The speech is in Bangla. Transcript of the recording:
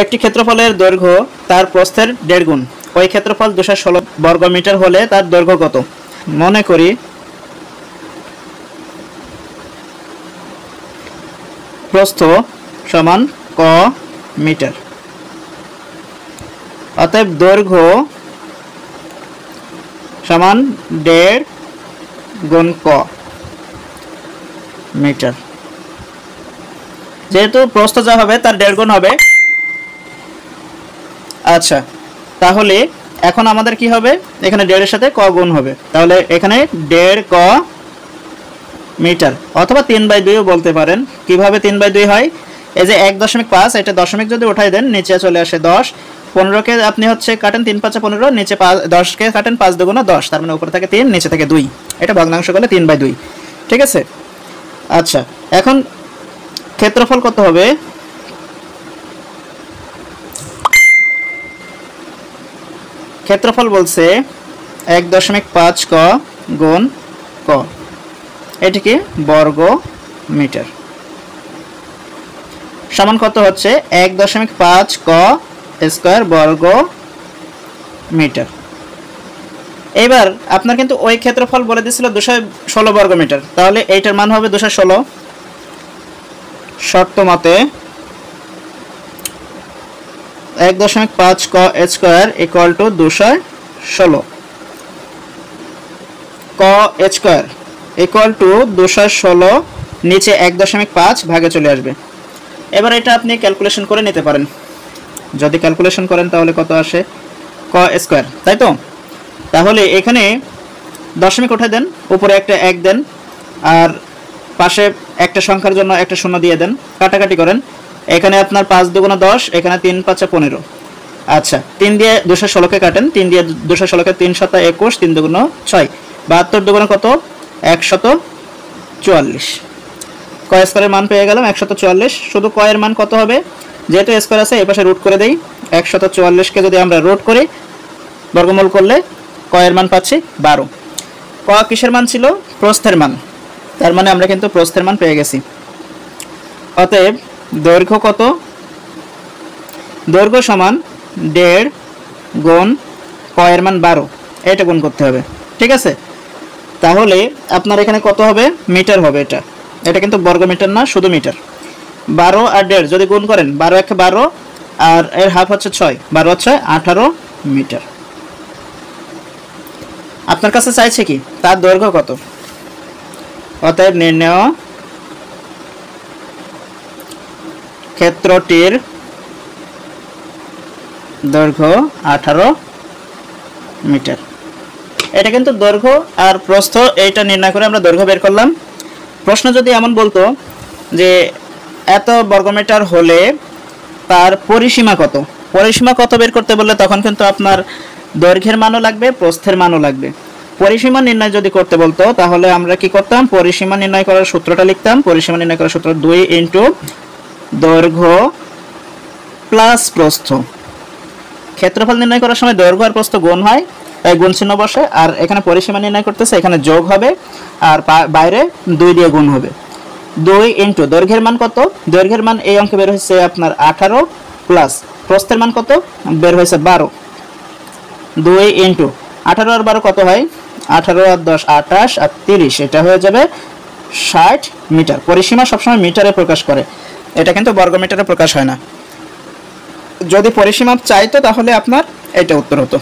একটি ক্ষেত্রফলের দৈর্ঘ্য তার প্রস্থের 1.5 গুণ। ওই ক্ষেত্রফল 216 বর্গ মিটার হলে তার দৈর্ঘ্য কত? মনে করি প্রস্থ সমান ক মিটার, অতএব দৈর্ঘ্য সমান 1.5 গুণ ক মিটার। যেহেতু প্রস্থ যা হবে তার 1.5 গুণ হবে। আচ্ছা, তাহলে এখন আমাদের কি হবে? এখানে 1.5 এর সাথে ক গুণ হবে, তাহলে এখানে 1.5 ক মিটার, অথবা 3/2 বলতে পারেন। কিভাবে 3/2 হয়? এই যে 1.5, এটা দশমিক যদি উঠাই দেন নিচে চলে আসে 10। 15কে আপনি হচ্ছে কাটেন 3 5 15, নিচে 10কে কাটেন 5 2 10, তার মানে উপরে থাকে 3, নিচে থাকে 2। এটা ভগ্নাংশ করলে 3/2। ঠিক আছে। আচ্ছা, এখন ক্ষেত্রফল কত হবে? ক্ষেত্রফল বলছে 1.5 ক গুণ ক, এটি কি বর্গ মিটার, সমান কত হচ্ছে 1.5 ক স্কয়ার বর্গ মিটার। এবার আপনার কিন্তু ওই ক্ষেত্রফল বলে দিয়েছিল 216 বর্গ মিটার, তাহলে এইটার মান হবে 216। শর্ত মতে 1.5 ক স্কয়ার ইকুয়াল টু 216, ক স্কয়ার ইকুয়াল টু 216, নিচে 1.5 ভাগে চলে আসবে। এবার এটা আপনি ক্যালকুলেশন করে নিতে পারেন। যদি ক্যালকুলেশন করেন তাহলে কত আসে? ক স্কয়ার, তাই তো? তাহলে এখানে দশমিক উঠে দেন, উপরে একটা 1 দেন, আর পাশে একটা সংখ্যার জন্য একটা শূন্য দিয়ে দেন, কাটাকাটি করেন। এখানে আপনার 5 2 10, এখানে 3 5 15। আচ্ছা, 3 দিয়ে 216কে কাটেন, 3 দিয়ে 216কে 3 7 21, 3 2 6, 72 2 কত? 144। ক স্কয়ারের মান পেয়ে গেলাম 144। শুধু ক এর মান কত হবে? যেহেতু স্কয়ার আছে এই পাশে রুট করে দেই। 144কে যদি আমরা রুট করি, বর্গমূল করলে ক এর মান পাচ্ছি 12। ক কিসের মান ছিল? প্রস্থের মান। তার মানে আমরা কিন্তু প্রস্থের মান পেয়ে গেছি। অতএব দৈর্ঘ্য কত? দৈর্ঘ্য সমান 1.5 গুণ ক এর মান 12, এটা গুণ করতে হবে। ঠিক আছে, তাহলে আপনার এখানে কত হবে? মিটার হবে। এটা কিন্তু বর্গ মিটার না, শুধু মিটার। 12 আর 1.5 যদি গুণ করেন, 12 1 12, আর এর হাফ হচ্ছে 6, 12 হচ্ছে 18 মিটার। আপনার কাছে চাইছে কি তার দৈর্ঘ্য কত? অতএব নির্ণয় ক্ষেত্রটির দৈর্ঘ্য 18 মিটার। এটা কিন্তু দৈর্ঘ্য আর প্রস্থ, এইটা নির্ণয় করে আমরা দৈর্ঘ্য বের করলাম। প্রশ্ন যদি এমন বলতো যে এত বর্গমিটার হলে তার পরিসীমা কত, পরিসীমা কত বের করতে বললে তখন কিন্তু আপনার দৈর্ঘ্যের মানও লাগবে, প্রস্থের মানও লাগবে। পরিসীমা নির্ণয় যদি করতে বলতো তাহলে আমরা কি করতাম? পরিসীমা নির্ণয় করার সূত্রটা লিখতাম। পরিসীমা নির্ণয় করার সূত্র 2 ইন্টু দৈর্ঘ্য প্লাস প্রস্থ। ক্ষেত্রফল নির্ণয় করার সময় দৈর্ঘ্য আর প্রস্থ গুণ হয়, তাই গুণ চিহ্ন বসে। আর এখানে পরিসীমা নির্ণয় করতেছে, এখানে যোগ হবে, আর বাইরে 2 দিয়ে গুণ হবে। 2 ইন্টু দৈর্ঘ্যের মান কত? দৈর্ঘ্যের মান এই অঙ্কে বের হয়েছে আপনার 18, প্লাস প্রস্থের মান কত? বের হয়েছে 12। 2 ইন্টু 18 আর 12 কত হয়? 18 আর 10 28, আর 30, এটা হয়ে যাবে 60 মিটার। পরিসীমা সবসময় মিটারে প্রকাশ করে, এটা কিন্তু বর্গ মিটারে প্রকাশ হয় না। যদি পরিসীমা চাইতো তাহলে আপনার এটা উত্তর হতো।